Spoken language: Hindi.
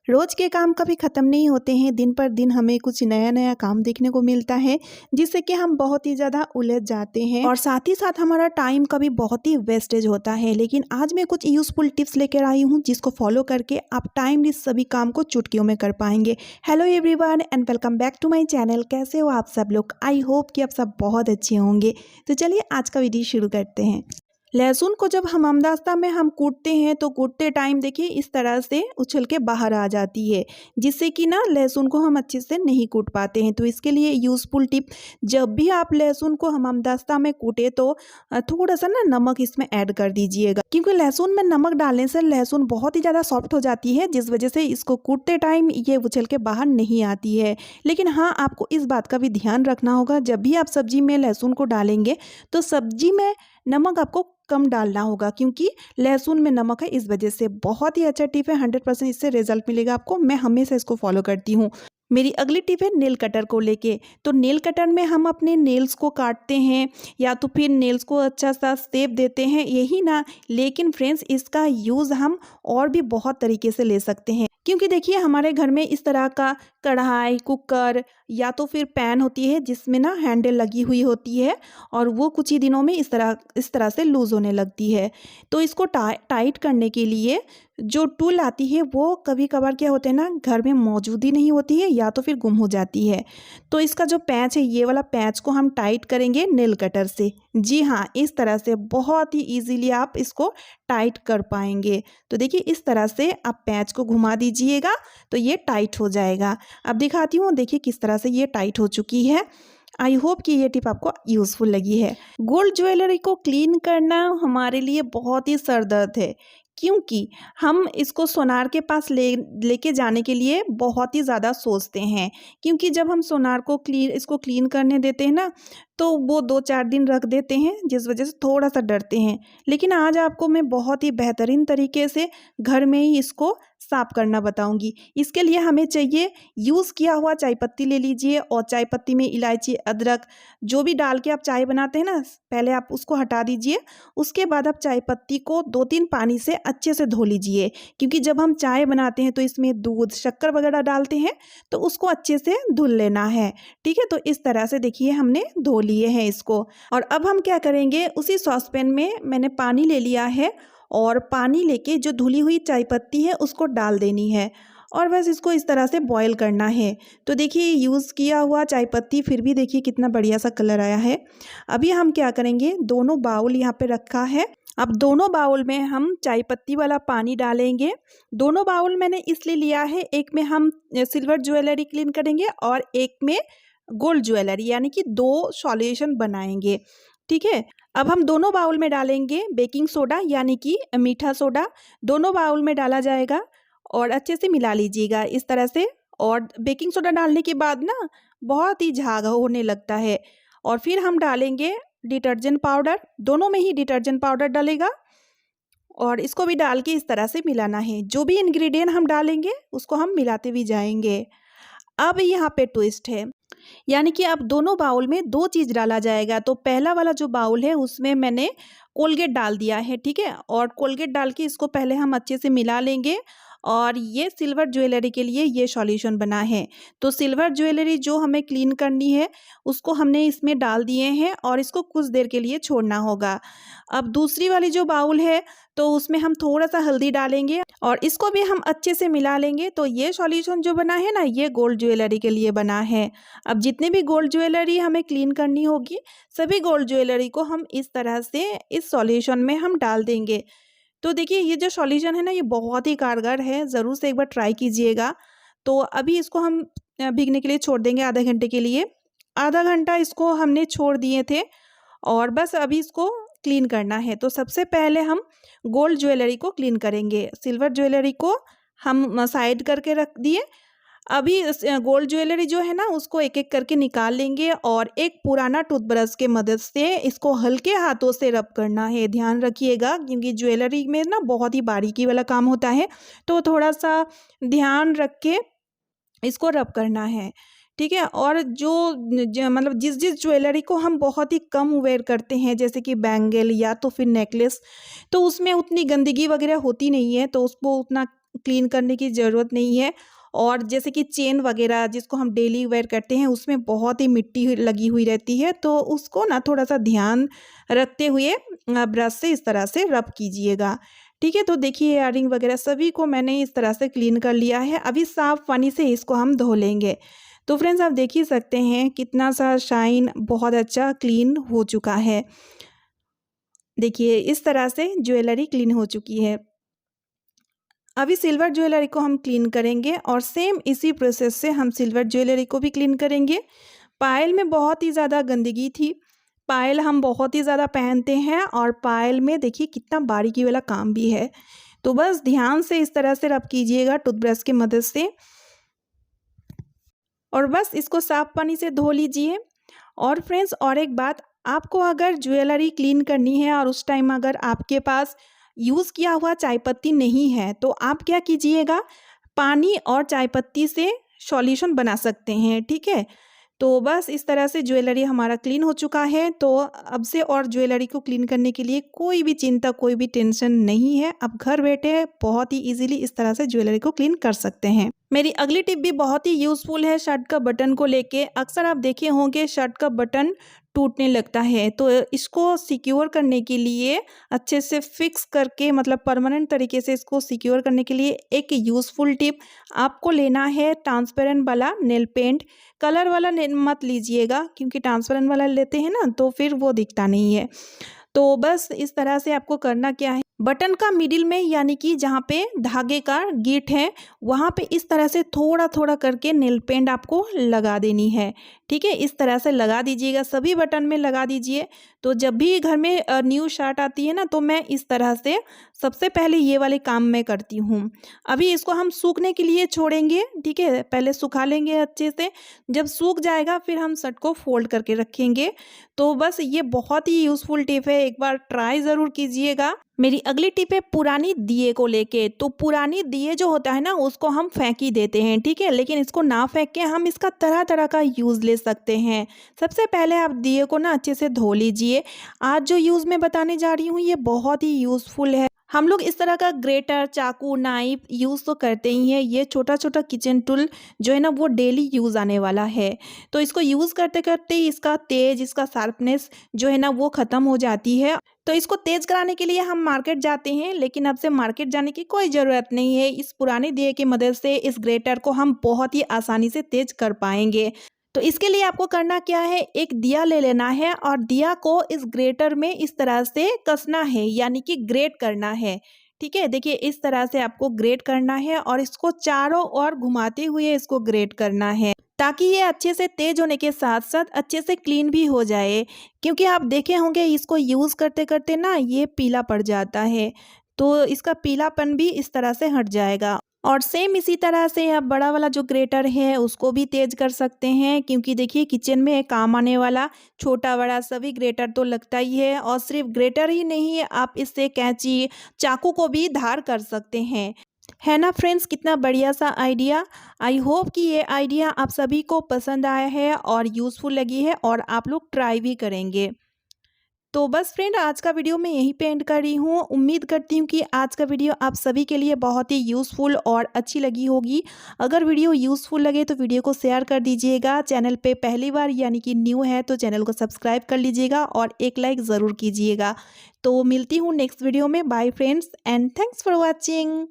रोज के काम कभी ख़त्म नहीं होते हैं। दिन पर दिन हमें कुछ नया नया काम देखने को मिलता है, जिससे कि हम बहुत ही ज़्यादा उलझ जाते हैं और साथ ही साथ हमारा टाइम कभी बहुत ही वेस्टेज होता है। लेकिन आज मैं कुछ यूज़फुल टिप्स लेकर आई हूँ, जिसको फॉलो करके आप टाइमली सभी काम को चुटकियों में कर पाएंगे। Hello everyone and welcome back to my channel. कैसे हो आप सब लोग? आई होप कि आप सब बहुत अच्छे होंगे। तो चलिए आज का वीडियो शुरू करते हैं। लहसुन को जब हमामदस्ता में हम कूटते हैं तो कूटते टाइम देखिए इस तरह से उछल के बाहर आ जाती है, जिससे कि ना लहसुन को हम अच्छे से नहीं कूट पाते हैं। तो इसके लिए यूज़फुल टिप, जब भी आप लहसुन को हमामदस्ता में कूटे तो थोड़ा सा ना नमक इसमें ऐड कर दीजिएगा, क्योंकि लहसुन में नमक डालने से लहसुन बहुत ही ज़्यादा सॉफ्ट हो जाती है, जिस वजह से इसको कूटते टाइम ये उछल के बाहर नहीं आती है। लेकिन हाँ, आपको इस बात का भी ध्यान रखना होगा, जब भी आप सब्जी में लहसुन को डालेंगे तो सब्जी में नमक आपको कम डालना होगा, क्योंकि लहसुन में नमक है। इस वजह से बहुत ही अच्छा टिप है, 100% इससे रिजल्ट मिलेगा आपको। मैं हमेशा इसको फॉलो करती हूँ। मेरी अगली टिप है नेल कटर को लेके। तो नेल कटर में हम अपने नेल्स को काटते हैं या तो फिर नेल्स को अच्छा सा शेप देते हैं, यही ना। लेकिन फ्रेंड्स, इसका यूज़ हम और भी बहुत तरीके से ले सकते हैं, क्योंकि देखिए हमारे घर में इस तरह का कढ़ाई, कुकर या तो फिर पैन होती है जिसमें ना हैंडल लगी हुई होती है, और वो कुछ ही दिनों में इस तरह से लूज़ होने लगती है। तो इसको टाइट करने के लिए जो टूल आती है वो कभी कभार क्या होते हैं ना, घर में मौजूद ही नहीं होती है या तो फिर गुम हो जाती है। तो इसका जो पैच है, ये वाला पैच को हम टाइट करेंगे नेल कटर से। जी हाँ, इस तरह से बहुत ही इजीली आप इसको टाइट कर पाएंगे। तो देखिए इस तरह से आप पैच को घुमा दीजिएगा तो ये टाइट हो जाएगा। अब दिखाती हूँ, देखिए किस तरह से ये टाइट हो चुकी है। आई होप कि ये टिप आपको यूज़फुल लगी है। गोल्ड ज्वेलरी को क्लीन करना हमारे लिए बहुत ही सरदर्द है, क्योंकि हम इसको सोनार के पास लेके जाने के लिए बहुत ही ज़्यादा सोचते हैं, क्योंकि जब हम सोनार को इसको क्लीन करने देते हैं ना, तो वो 2-4 दिन रख देते हैं, जिस वजह से थोड़ा सा डरते हैं। लेकिन आज आपको मैं बहुत ही बेहतरीन तरीके से घर में ही इसको साफ करना बताऊंगी। इसके लिए हमें चाहिए यूज़ किया हुआ चाय पत्ती ले लीजिए, और चाय पत्ती में इलायची, अदरक जो भी डाल के आप चाय बनाते हैं ना, पहले आप उसको हटा दीजिए। उसके बाद आप चाय पत्ती को 2-3 पानी से अच्छे से धो लीजिए, क्योंकि जब हम चाय बनाते हैं तो इसमें दूध, शक्कर वगैरह डालते हैं, तो उसको अच्छे से धुल लेना है। ठीक है, तो इस तरह से देखिए हमने धो लिए हैं इसको। और अब हम क्या करेंगे, उसी सॉसपैन में मैंने पानी ले लिया है, और पानी लेके जो धुली हुई चाय पत्ती है उसको डाल देनी है, और बस इसको इस तरह से बॉईल करना है। तो देखिए यूज़ किया हुआ चाय पत्ती फिर भी देखिए कितना बढ़िया सा कलर आया है। अभी हम क्या करेंगे, दोनों बाउल यहाँ पे रखा है। अब दोनों बाउल में हम चाय पत्ती वाला पानी डालेंगे। दोनों बाउल मैंने इसलिए लिया है, एक में हम सिल्वर ज्वेलरी क्लीन करेंगे और एक में गोल्ड ज्वेलरी, यानी कि 2 सॉल्यूशन बनाएंगे। ठीक है, अब हम दोनों बाउल में डालेंगे बेकिंग सोडा, यानी कि मीठा सोडा। दोनों बाउल में डाला जाएगा और अच्छे से मिला लीजिएगा इस तरह से। और बेकिंग सोडा डालने के बाद ना बहुत ही झाग होने लगता है। और फिर हम डालेंगे डिटर्जेंट पाउडर, दोनों में ही डिटर्जेंट पाउडर डालेगा, और इसको भी डाल के इस तरह से मिलाना है। जो भी इंग्रेडिएंट हम डालेंगे उसको हम मिलाते भी जाएंगे। अब यहाँ पे ट्विस्ट है, यानी कि अब दोनों बाउल में 2 चीज़ डाला जाएगा। तो पहला वाला जो बाउल है उसमें मैंने कोलगेट डाल दिया है, ठीक है, और कोलगेट डाल के इसको पहले हम अच्छे से मिला लेंगे। और ये सिल्वर ज्वेलरी के लिए ये सॉल्यूशन बना है। तो सिल्वर ज्वेलरी जो हमें क्लीन करनी है उसको हमने इसमें डाल दिए हैं, और इसको कुछ देर के लिए छोड़ना होगा। अब दूसरी वाली जो बाउल है तो उसमें हम थोड़ा सा हल्दी डालेंगे, और इसको भी हम अच्छे से मिला लेंगे। तो ये सॉल्यूशन जो बना है ना, ये गोल्ड ज्वेलरी के लिए बना है। अब जितने भी गोल्ड ज्वेलरी हमें क्लीन करनी होगी, सभी गोल्ड ज्वेलरी को हम इस तरह से इस सॉल्यूशन में हम डाल देंगे। तो देखिए ये जो सॉल्यूशन है ना, ये बहुत ही कारगर है, ज़रूर से एक बार ट्राई कीजिएगा। तो अभी इसको हम भीगने के लिए छोड़ देंगे आधा घंटे के लिए। आधा घंटा इसको हमने छोड़ दिए थे, और बस अभी इसको क्लीन करना है। तो सबसे पहले हम गोल्ड ज्वेलरी को क्लीन करेंगे। सिल्वर ज्वेलरी को हम साइड करके रख दिए। अभी गोल्ड ज्वेलरी जो है ना उसको एक एक करके निकाल लेंगे, और एक पुराना टूथब्रश के मदद से इसको हल्के हाथों से रब करना है। ध्यान रखिएगा, क्योंकि ज्वेलरी में ना बहुत ही बारीकी वाला काम होता है, तो थोड़ा सा ध्यान रख के इसको रब करना है। ठीक है, और मतलब जिस जिस ज्वेलरी को हम बहुत ही कम वेयर करते हैं, जैसे कि बैंगल या तो फिर नेकलेस, तो उसमें उतनी गंदगी वगैरह होती नहीं है, तो उसको उतना क्लीन करने की ज़रूरत नहीं है। और जैसे कि चेन वगैरह जिसको हम डेली वेयर करते हैं उसमें बहुत ही मिट्टी लगी हुई रहती है, तो उसको ना थोड़ा-सा ध्यान रखते हुए ब्रश से इस तरह से रब कीजिएगा। ठीक है, तो देखिए इयररिंग वगैरह सभी को मैंने इस तरह से क्लीन कर लिया है। अभी साफ़ पानी से इसको हम धो लेंगे। तो फ्रेंड्स आप देख ही सकते हैं कितना सा शाइन बहुत अच्छा क्लीन हो चुका है। देखिए इस तरह से ज्वेलरी क्लीन हो चुकी है। अभी सिल्वर ज्वेलरी को हम क्लीन करेंगे और सेम इसी प्रोसेस से हम सिल्वर ज्वेलरी को भी क्लीन करेंगे। पायल में बहुत ही ज़्यादा गंदगी थी। पायल हम बहुत ही ज़्यादा पहनते हैं और पायल में देखिए कितना बारीकी वाला काम भी है। तो बस ध्यान से इस तरह से रब कीजिएगा टूथब्रश की मदद से और बस इसको साफ पानी से धो लीजिए। और फ्रेंड्स और एक बात, आपको अगर ज्वेलरी क्लीन करनी है और उस टाइम अगर आपके पास यूज़ किया हुआ चाय पत्ती नहीं है तो आप क्या कीजिएगा, पानी और चाय पत्ती से सॉल्यूशन बना सकते हैं। ठीक है, तो बस इस तरह से ज्वेलरी हमारा क्लीन हो चुका है। तो अब से और ज्वेलरी को क्लीन करने के लिए कोई भी चिंता, कोई भी टेंशन नहीं है। अब घर बैठे बहुत ही इजीली इस तरह से ज्वेलरी को क्लीन कर सकते हैं। मेरी अगली टिप भी बहुत ही यूज़फुल है शर्ट का बटन को लेके। अक्सर आप देखे होंगे शर्ट का बटन टूटने लगता है, तो इसको सिक्योर करने के लिए अच्छे से फिक्स करके, मतलब परमानेंट तरीके से इसको सिक्योर करने के लिए एक यूज़फुल टिप आपको लेना है ट्रांसपेरेंट वाला नेल पेंट। कलर वाला मत लीजिएगा, क्योंकि ट्रांसपेरेंट वाला लेते हैं ना तो फिर वो दिखता नहीं है। तो बस इस तरह से आपको करना क्या है, बटन का मिडिल में यानी कि जहाँ पे धागे का गिट है वहाँ पे इस तरह से थोड़ा थोड़ा करके नेल पेंट आपको लगा देनी है। ठीक है, इस तरह से लगा दीजिएगा, सभी बटन में लगा दीजिए। तो जब भी घर में न्यू शर्ट आती है ना तो मैं इस तरह से सबसे पहले ये वाले काम मैं करती हूँ। अभी इसको हम सूखने के लिए छोड़ेंगे। ठीक है, पहले सुखा लेंगे अच्छे से, जब सूख जाएगा फिर हम शर्ट को फोल्ड करके रखेंगे। तो बस ये बहुत ही यूज़फुल टिप है, एक बार ट्राई ज़रूर कीजिएगा। मेरी अगली टिप है पुरानी दिए को लेके। तो पुरानी दिए जो होता है ना उसको हम फेंक ही देते हैं। ठीक है, लेकिन इसको ना फेंक के हम इसका तरह तरह का यूज़ ले सकते हैं। सबसे पहले आप दिए को ना अच्छे से धो लीजिए। आज जो यूज़ मैं बताने जा रही हूँ ये बहुत ही यूज़फुल है। हम लोग इस तरह का ग्रेटर, चाकू, नाइफ यूज़ तो करते ही हैं। ये छोटा छोटा किचन टूल जो है ना वो डेली यूज़ आने वाला है। तो इसको यूज़ करते करते ही इसका तेज, इसका शार्पनेस जो है ना वो ख़त्म हो जाती है। तो इसको तेज़ कराने के लिए हम मार्केट जाते हैं, लेकिन अब से मार्केट जाने की कोई ज़रूरत नहीं है। इस पुराने दिए की मदद से इस ग्रेटर को हम बहुत ही आसानी से तेज़ कर पाएंगे। तो इसके लिए आपको करना क्या है, एक दिया ले लेना है और दिया को इस ग्रेटर में इस तरह से कसना है, यानी कि ग्रेट करना है। ठीक है, देखिए इस तरह से आपको ग्रेट करना है और इसको चारों ओर घुमाते हुए इसको ग्रेट करना है, ताकि ये अच्छे से तेज होने के साथ साथ अच्छे से क्लीन भी हो जाए। क्योंकि आप देखे होंगे इसको यूज़ करते करते ना ये पीला पड़ जाता है, तो इसका पीलापन भी इस तरह से हट जाएगा। और सेम इसी तरह से आप बड़ा वाला जो ग्रेटर है उसको भी तेज कर सकते हैं, क्योंकि देखिए किचन में काम आने वाला छोटा बड़ा सभी ग्रेटर तो लगता ही है। और सिर्फ ग्रेटर ही नहीं, आप इससे कैंची, चाकू को भी धार कर सकते हैं। है ना फ्रेंड्स, कितना बढ़िया सा आइडिया। आई होप कि ये आइडिया आप सभी को पसंद आया है और यूज़फुल लगी है और आप लोग ट्राई भी करेंगे। तो बस फ्रेंड आज का वीडियो मैं यहीं पे एंड कर रही हूँ। उम्मीद करती हूँ कि आज का वीडियो आप सभी के लिए बहुत ही यूज़फुल और अच्छी लगी होगी। अगर वीडियो यूज़फुल लगे तो वीडियो को शेयर कर दीजिएगा। चैनल पे पहली बार यानी कि न्यू है तो चैनल को सब्सक्राइब कर लीजिएगा और एक लाइक ज़रूर कीजिएगा। तो मिलती हूँ नेक्स्ट वीडियो में। Bye friends and thanks for watching.